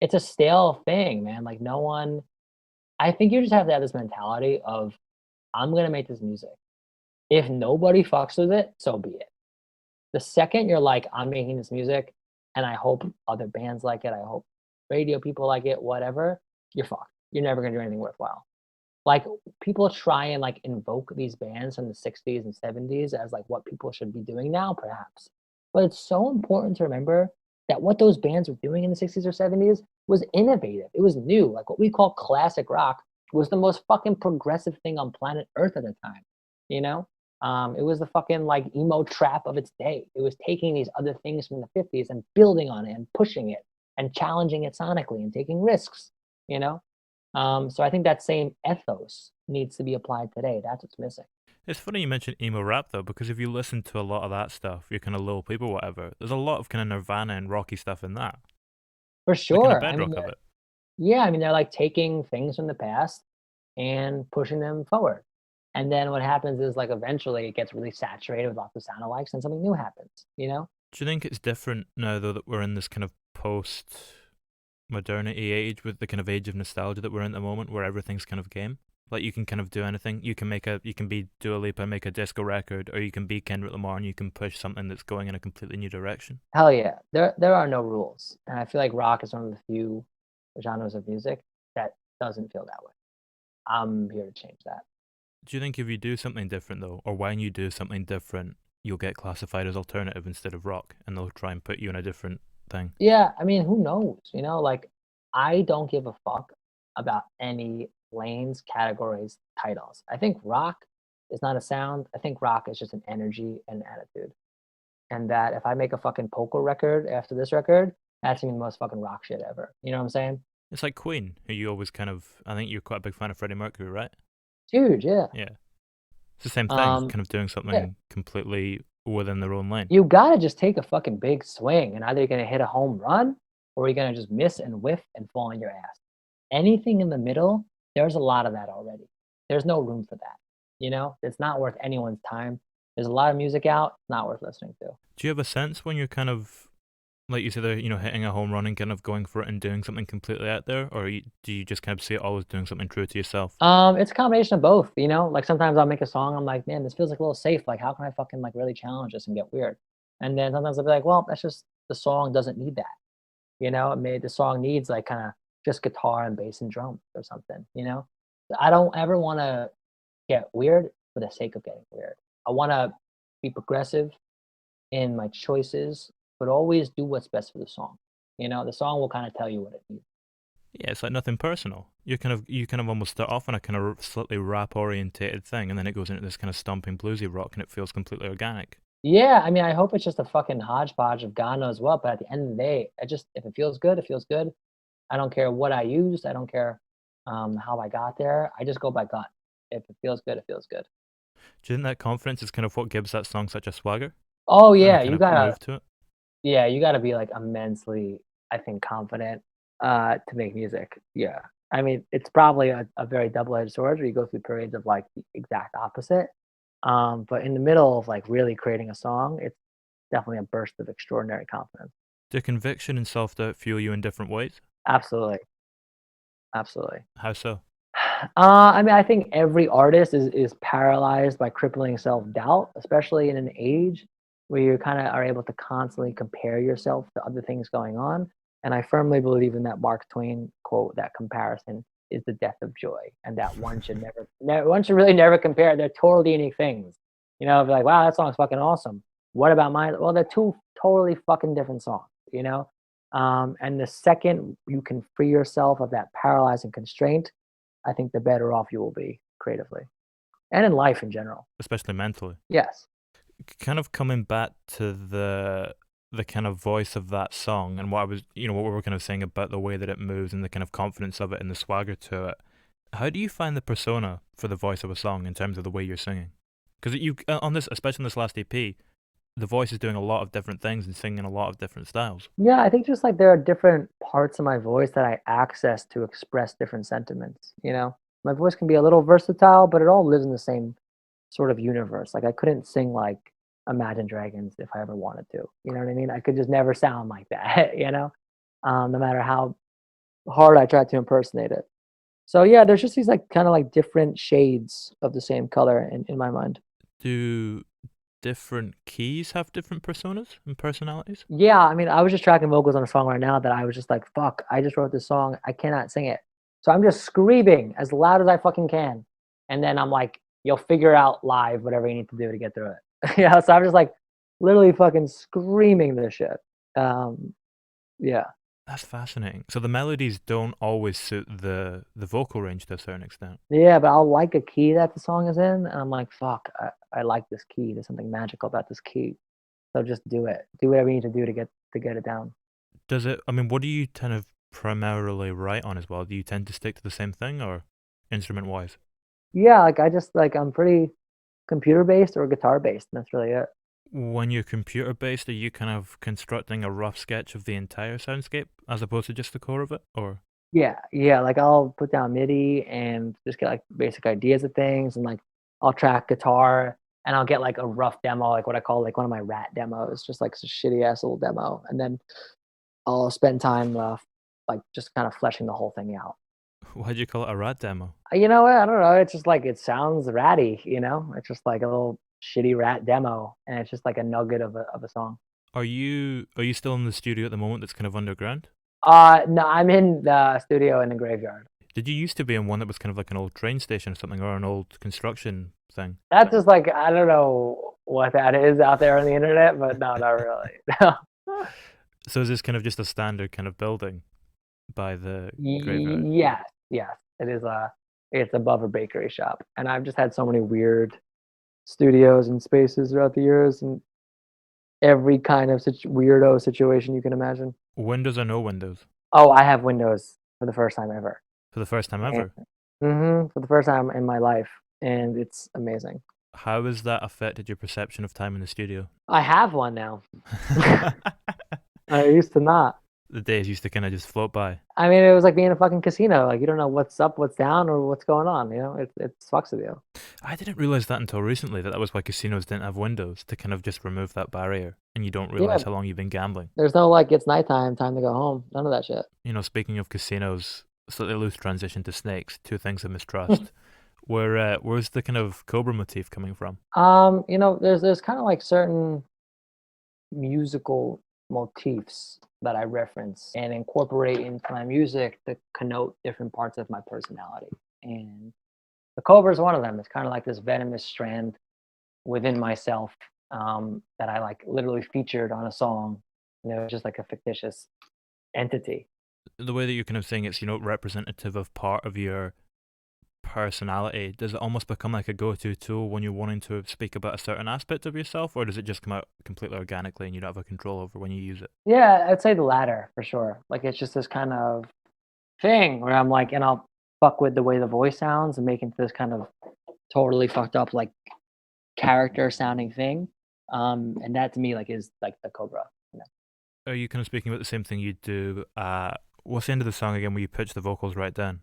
it's a stale thing, man. Like no one. I think you just have to have this mentality of I'm gonna make this music. If nobody fucks with it, so be it. The second you're like, I'm making this music and I hope other bands like it, I hope radio people like it, whatever, you're fucked. You're never gonna do anything worthwhile. Like people try and like invoke these bands from the 60s and 70s as like what people should be doing now, perhaps. But it's so important to remember that what those bands were doing in the 60s or 70s was innovative. It was new. Like what we call classic rock was the most fucking progressive thing on planet Earth at the time. You know? It was the fucking like emo trap of its day. It was taking these other things from the 50s and building on it and pushing it and challenging it sonically and taking risks, you know? So I think that same ethos needs to be applied today. That's what's missing. It's funny you mentioned emo rap though, because if you listen to a lot of that stuff, you're kind of Lil Peep or whatever. There's a lot of kind of Nirvana and rocky stuff in that. For The kind of sure. I mean, bedrock of it. yeah, I mean, they're like taking things from the past and pushing them forward. And then what happens is like eventually it gets really saturated with lots of sound alikes and something new happens, you know? Do you think it's different now though that we're in this kind of post modernity age with the kind of age of nostalgia that we're in at the moment, where everything's kind of game? Like you can kind of do anything. You can be Dua Lipa and make a disco record, or you can be Kendrick Lamar and you can push something that's going in a completely new direction. Hell yeah. There are no rules. And I feel like rock is one of the few genres of music that doesn't feel that way. I'm here to change that. Do you think if you do something different though, or when you do something different, you'll get classified as alternative instead of rock, and they'll try and put you in a different thing? Yeah, I mean, who knows? You know, like I don't give a fuck about any lanes, categories, titles. I think rock is not a sound. I think rock is just an energy and attitude. And that if I make a fucking polka record after this record, that's gonna be the most fucking rock shit ever. You know what I'm saying? It's like Queen, who you always kind of. I think you're quite a big fan of Freddie Mercury, right? It's huge, yeah. Yeah, it's the same thing. Um, Kind of doing yeah. something completely within their own lane. You gotta just take a fucking big swing, and either you're gonna hit a home run or you're gonna just miss and whiff and fall on your ass. Anything in the middle, there's a lot of that already. There's no room for that. You know, it's not worth anyone's time. There's a lot of music out, it's not worth listening to. Do you have a sense when you're kind of like you said, hitting a home run and kind of going for it and doing something completely out there, or do you just kind of see it always doing something true to yourself? It's a combination of both, you know? Like sometimes I'll make a song, I'm like, man, this feels like a little safe. Like, how can I fucking like really challenge this and get weird? And then sometimes I'll be like, well, that's just the song doesn't need that. You know, maybe the song needs like kind of just guitar and bass and drums or something, you know? I don't ever want to get weird for the sake of getting weird. I want to be progressive in my choices, but always do what's best for the song. You know, the song will kind of tell you what it needs. Yeah, it's like nothing personal. You kind of almost start off on a kind of slightly rap orientated thing, and then it goes into this kind of stomping bluesy rock, and it feels completely organic. Yeah, I mean, I hope it's just a fucking hodgepodge of God knows what, but at the end of the day, I just if it feels good, it feels good. I don't care what I used. I don't care how I got there. I just go by gut. If it feels good, it feels good. Do you think that confidence is kind of what gives that song such a swagger Oh and a yeah, kind you of gotta move to it? yeah, you gotta be like immensely, I think, confident to make music. Yeah. I mean, it's probably a very double-edged sword where you go through periods of like the exact opposite. But in the middle of like really creating a song, it's definitely a burst of extraordinary confidence. Do conviction and self doubt fuel you in different ways? Absolutely. Absolutely. How so? I mean, I think every artist is paralyzed by crippling self-doubt, especially in an age where you kind of are able to constantly compare yourself to other things going on. And I firmly believe in that Mark Twain quote that comparison is the death of joy, and that one should one should really never compare. They're totally unique things. You know, be like, wow, that song's fucking awesome. What about mine? Well, they're two totally fucking different songs, you know? And the second you can free yourself of that paralyzing constraint, I think the better off you will be creatively and in life in general. especially mentally. Yes. Kind of coming back to the kind of voice of that song and what I was, what we were kind of saying about the way that it moves and the kind of confidence of it and the swagger to it. How do you find the persona for the voice of a song in terms of the way you're singing? Because you on this, especially on this last EP, the voice is doing a lot of different things and singing a lot of different styles. Yeah, I think just like there are different parts of my voice that I access to express different sentiments, you know? My voice can be a little versatile, but it all lives in the same sort of universe. Like I couldn't sing like Imagine Dragons if I ever wanted to. You know what I mean? I could just never sound like that, you know? No matter how hard I tried to impersonate it. So yeah, there's just these like kind of like different shades of the same color in my mind. Do different keys have different personas and personalities? Yeah, I mean, I was just tracking vocals on a song right now that I was just like, fuck, I just wrote this song. I cannot sing it. So I'm just screaming as loud as I fucking can. And then I'm like, you'll figure out live whatever you need to do to get through it. Yeah, so I'm just like literally fucking screaming this shit. Um, yeah. That's fascinating. So the melodies don't always suit the vocal range to a certain extent. Yeah, but I'll like a key that the song is in, and I'm like, fuck, I like this key. There's something magical about this key. So just do it. Do whatever you need to do to get it down. Does it? I mean, what do you kind of primarily write on as well? Do you tend to stick to the same thing or instrument wise? Yeah, like I just like I'm pretty computer based or guitar based, and that's really it. When you're computer based, are you kind of constructing a rough sketch of the entire soundscape as opposed to just the core of it, or? Yeah, yeah. Like I'll put down MIDI and just get like basic ideas of things, and like I'll track guitar and I'll get like a rough demo, like what I call like one of my rat demos, just like a shitty ass little demo, and then I'll spend time like just kind of fleshing the whole thing out. Why'd you call it a rad demo? You know what? I don't know. It's just like it sounds ratty, you know? It's just like a little shitty rat demo, and it's just like a nugget of a song. Are you still in the studio at the moment that's kind of underground? No, I'm in the studio in the graveyard. Did you used to be in one that was kind of like an old train station or something, or an old construction thing? That's just like I don't know what that is out there on the internet, but no, not really. So is this kind of just a standard kind of building by the graveyard? Yes, yes, it is a. It's above a bakery shop, and I've just had so many weird studios and spaces throughout the years, and every kind of weirdo situation you can imagine. Windows or no windows? Oh, I have Windows for the first time ever. For the first time ever. For the first time in my life, and it's amazing. How has that affected your perception of time in the studio? I have one now. I used to not. The days used to kind of just float by. I mean, it was like being in a fucking casino. Like you don't know what's up, what's down, or what's going on. You know, it fucks with you. I didn't realize that until recently, that was why casinos didn't have windows, to kind of just remove that barrier, and you don't Yeah, realize how long you've been gambling. there's no like it's nighttime, time to go home. None of that shit. Speaking of casinos, slightly loose transition to snakes, two things of mistrust. Where's the kind of cobra motif coming from? There's kind of like certain musical motifs that I reference and incorporate into my music to connote different parts of my personality. And the Cobra is one of them. It's kind of like this venomous strand within myself that I like literally featured on a song. And it was just like a fictitious entity. The way that you're kind of saying it's, representative of part of your personality, does it almost become like a go-to tool when you're wanting to speak about a certain aspect of yourself, or does it just come out completely organically and you don't have a control over when you use it? Yeah, I'd say the latter for sure. Like it's just this kind of thing where I'm like, and I'll fuck with the way the voice sounds and make it this kind of totally fucked up like character sounding thing. And that to me like is like the Cobra. Are you kind of speaking about the same thing you do? What's the end of the song again where you pitch the vocals right down?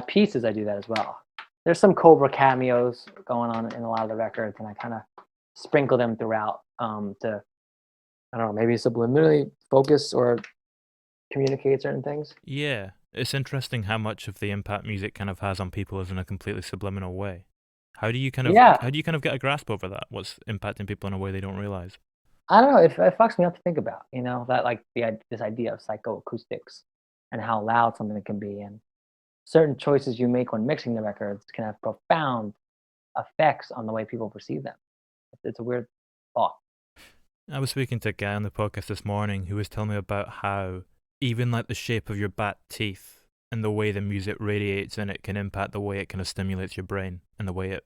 Pieces I do that as well. There's some Cobra cameos going on in a lot of the records, and I kind of sprinkle them throughout to I don't know, maybe subliminally focus or communicate certain things. Yeah, it's interesting how much of the impact music kind of has on people is in a completely subliminal way. Yeah, How do you kind of get a grasp over that? What's impacting people in a way they don't realize? I don't know. It fucks me up to think about. You know that like this idea of psychoacoustics and how loud something can be, and certain choices you make when mixing the records can have profound effects on the way people perceive them. It's a weird thought. I was speaking to a guy on the podcast this morning who was telling me about how even like the shape of your back teeth and the way the music radiates in it can impact the way it kind of stimulates your brain and the way it,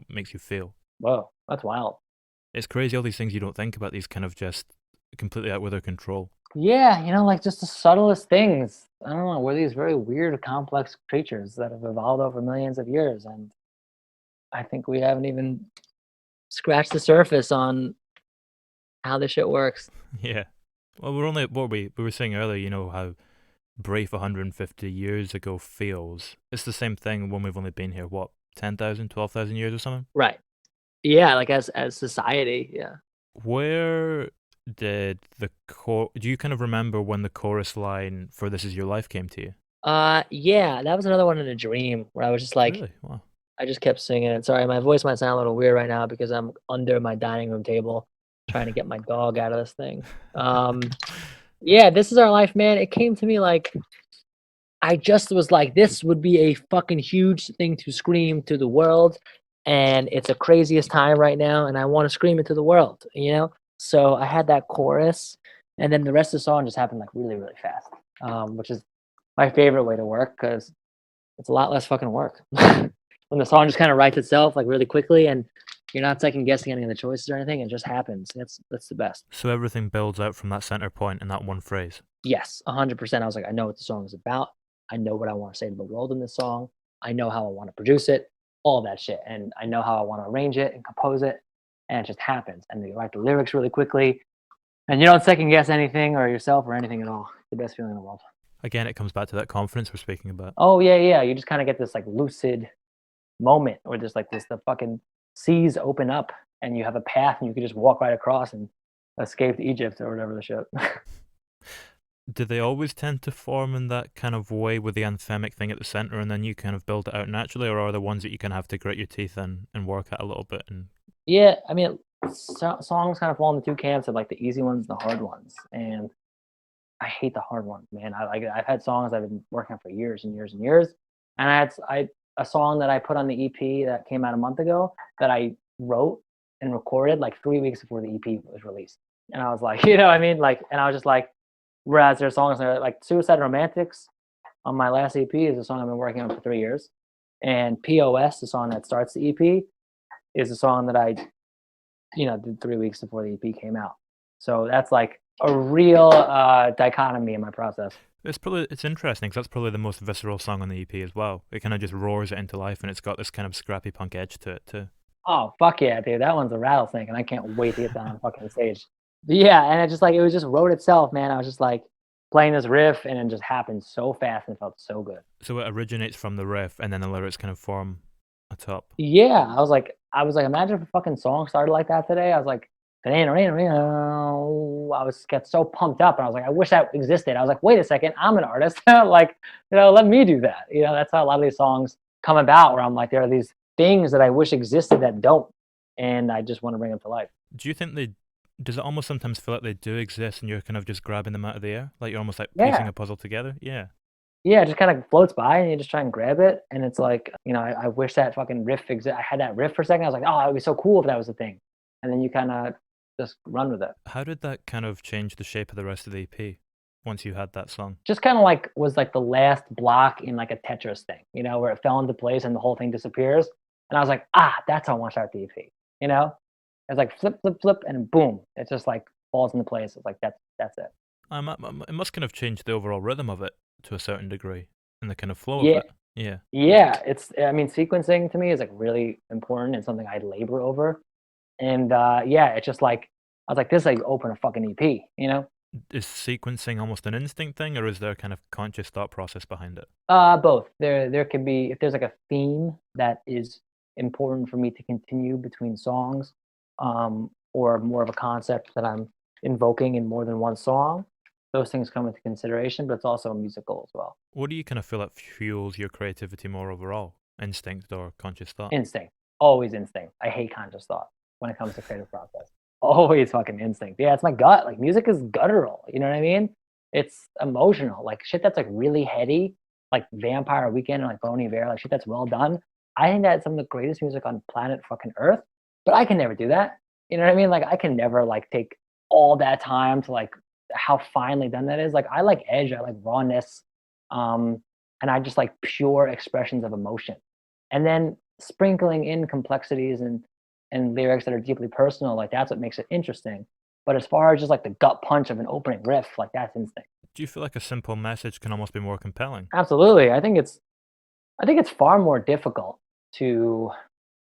makes you feel. Whoa, that's wild. It's crazy, all these things you don't think about, these kind of just completely out with their control. Yeah, like just the subtlest things. I don't know. We're these very weird, complex creatures that have evolved over millions of years, and I think we haven't even scratched the surface on how this shit works. Yeah. Well, we're only, what we were saying earlier, how brief 150 years ago feels. It's the same thing when we've only been here, what, 10,000, 12,000 years or something? Right. Yeah, like as society, yeah. Where did do you kind of remember when the chorus line for This Is Your Life came to you? Yeah, that was another one in a dream where I was just like, Really? Wow. I just kept singing it. Sorry, my voice might sound a little weird right now because I'm under my dining room table trying to get my dog out of this thing. Yeah, This Is Our Life, man. It came to me like I just was like, this would be a fucking huge thing to scream to the world. And it's the craziest time right now, and I want to scream it to the world, So I had that chorus, and then the rest of the song just happened like really, really fast, which is my favorite way to work because it's a lot less fucking work. When the song just kind of writes itself like really quickly, and you're not second guessing any of the choices or anything, it just happens. That's the best. So everything builds out from that center point in that one phrase. Yes, 100%. I was like, I know what the song is about. I know what I want to say to the world in this song. I know how I want to produce it, all that shit. And I know how I want to arrange it and compose it. And it just happens. And you write the lyrics really quickly. And you don't second guess anything or yourself or anything at all. It's the best feeling in the world. Again, it comes back to that confidence we're speaking about. Oh, yeah, yeah. You just kind of get this like lucid moment where there's like the fucking seas open up and you have a path and you can just walk right across and escape to Egypt or whatever the shit. Do they always tend to form in that kind of way with the anthemic thing at the center and then you kind of build it out naturally, or are there ones that you kind of have to grit your teeth in and work at a little bit? And Yeah, I mean, songs kind of fall into two camps of like the easy ones and the hard ones. And I hate the hard ones, man. I've had songs I've been working on for years and years and years. And I a song that I put on the EP that came out a month ago that I wrote and recorded like 3 weeks before the EP was released. And I was like, you know what I mean? Like, and I was just like, whereas there are songs that are like Suicide Romantics on my last EP is a song I've been working on for 3 years. And POS, the song that starts the EP, is a song that I, did 3 weeks before the EP came out. So that's like a real dichotomy in my process. it's interesting because that's probably the most visceral song on the EP as well. It kind of just roars it into life and it's got this kind of scrappy punk edge to it too. Oh, fuck yeah, dude. That one's a rattlesnake, and I can't wait to get that on fucking stage. But yeah, and it was just wrote itself, man. I was just like playing this riff, and it just happened so fast and it felt so good. So it originates from the riff and then the lyrics kind of form atop. Yeah, I was like, imagine if a fucking song started like that today. I was like, I get so pumped up, and I was like, I wish that existed. I was like, wait a second, I'm an artist. Like, let me do that. That's how a lot of these songs come about, where I'm like, there are these things that I wish existed that don't, and I just want to bring them to life. Do you think does it almost sometimes feel like they do exist and you're kind of just grabbing them out of the air? Like you're almost like piecing Yeah, a puzzle together? Yeah. yeah, it just kind of floats by, and you just try and grab it, and it's like, I wish that fucking riff I had that riff for a second. I was like, oh, it would be so cool if that was the thing, and then you kind of just run with it. How did that kind of change the shape of the rest of the EP once you had that song? Just kind of like was like the last block in like a Tetris thing, where it fell into place and the whole thing disappears. And I was like, that's how I want to start the EP. It's like flip, flip, flip, and boom, it just like falls into place. It's like that's it. It must kind of change the overall rhythm of it to a certain degree and the kind of flow of Yeah, it. Yeah. yeah. I mean, sequencing to me is like really important and something I labor over. And yeah, it's just like I was like, this is like open a fucking EP. Is sequencing almost an instinct thing, or is there kind of conscious thought process behind it? Both. There can be, if there's like a theme that is important for me to continue between songs, or more of a concept that I'm invoking in more than one song. Those things come into consideration, but it's also musical as well. What do you kind of feel that fuels your creativity more overall? Instinct or conscious thought? Instinct, always instinct. I hate conscious thought when it comes to creative process. Always fucking instinct. Yeah, it's my gut. Like music is guttural. You know what I mean? It's emotional. Like shit that's like really heady, like Vampire Weekend or like Bon Iver, like shit that's well done. I think that's some of the greatest music on planet fucking Earth. But I can never do that. You know what I mean? Like I can never like take all that time to like how finely done that is. Like I like edge, I like rawness, and I just like pure expressions of emotion. And then sprinkling in complexities and lyrics that are deeply personal, like that's what makes it interesting. But as far as just like the gut punch of an opening riff, like that's instinct. Do you feel like a simple message can almost be more compelling? Absolutely. I think it's far more difficult to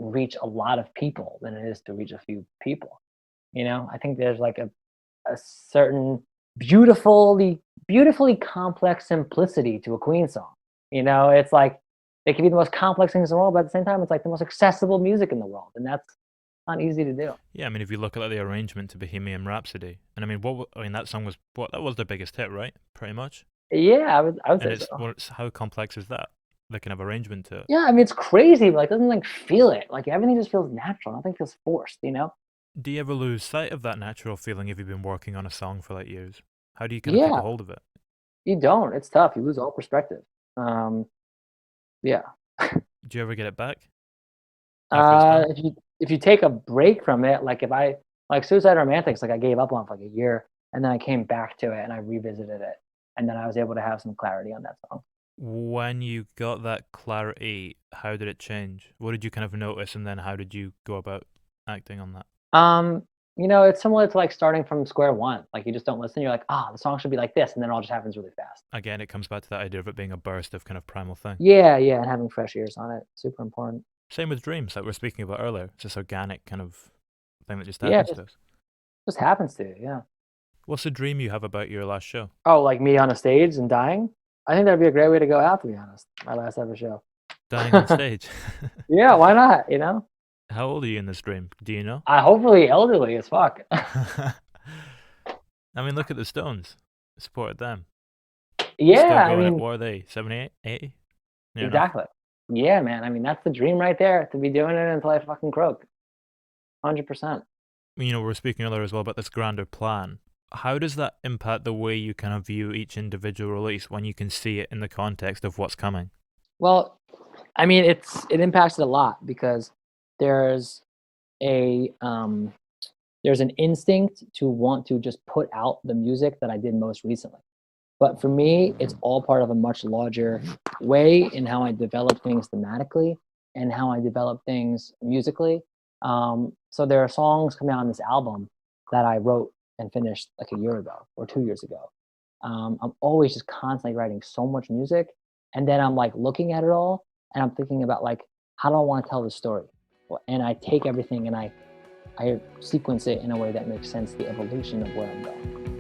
reach a lot of people than it is to reach a few people. I think there's like a certain beautifully complex simplicity to a Queen song. It's like they can be the most complex things in the world, but at the same time, it's like the most accessible music in the world, and that's not easy to do. Yeah, I mean, if you look at like, the arrangement to Bohemian Rhapsody, and I mean, that song was that was their biggest hit, right? Pretty much. Yeah, I would And say so. how complex is that? The kind of arrangement to it. Yeah, I mean it's crazy, but like doesn't like feel it. Like everything just feels natural. Nothing feels forced. Do you ever lose sight of that natural feeling if you've been working on a song for like years? How do you kind of keep a Yeah, hold of it? you don't. It's tough. You lose all perspective. Um, yeah. Do you ever get it back after it's done? If you take a break from it, like if I like Suicide Romantics, like I gave up on for like a year, and then I came back to it and I revisited it, and then I was able to have some clarity on that song. When you got that clarity, how did it change? What did you kind of notice, and then how did you go about acting on that? Um, it's similar to like starting from square one. Like you just don't listen. You're like, the song should be like this, and then it all just happens really fast. Again, it comes back to that idea of it being a burst of kind of primal thing. Yeah, yeah, and having fresh ears on it, super important. Same with dreams, like we were speaking about earlier. It's this organic kind of thing that just Yeah, happens to us. just happens to you. Yeah. What's a dream you have about your last show? Oh, like me on a stage and dying? I think that'd be a great way to go out, to be honest. My last ever show. Dying on stage. Yeah, why not? How old are you in this dream? Do you know? I hopefully elderly as fuck. I mean, look at the Stones. Supported them. Still Yeah, I going at, mean, what are they, 78, 80? Near enough. exactly. Yeah, man. I mean, that's the dream right there, to be doing it until I fucking croak. 100%. We were speaking earlier as well about this grander plan. How does that impact the way you kind of view each individual release when you can see it in the context of what's coming? Well, I mean, it impacts it a lot because there's a there's an instinct to want to just put out the music that I did most recently. But for me, it's all part of a much larger way in how I develop things thematically and how I develop things musically. So there are songs coming out on this album that I wrote and finished like a year ago or 2 years ago. I'm always just constantly writing so much music, and then I'm like looking at it all, and I'm thinking about like how do I want to tell the story, and I take everything and I sequence it in a way that makes sense, the evolution of where I'm going.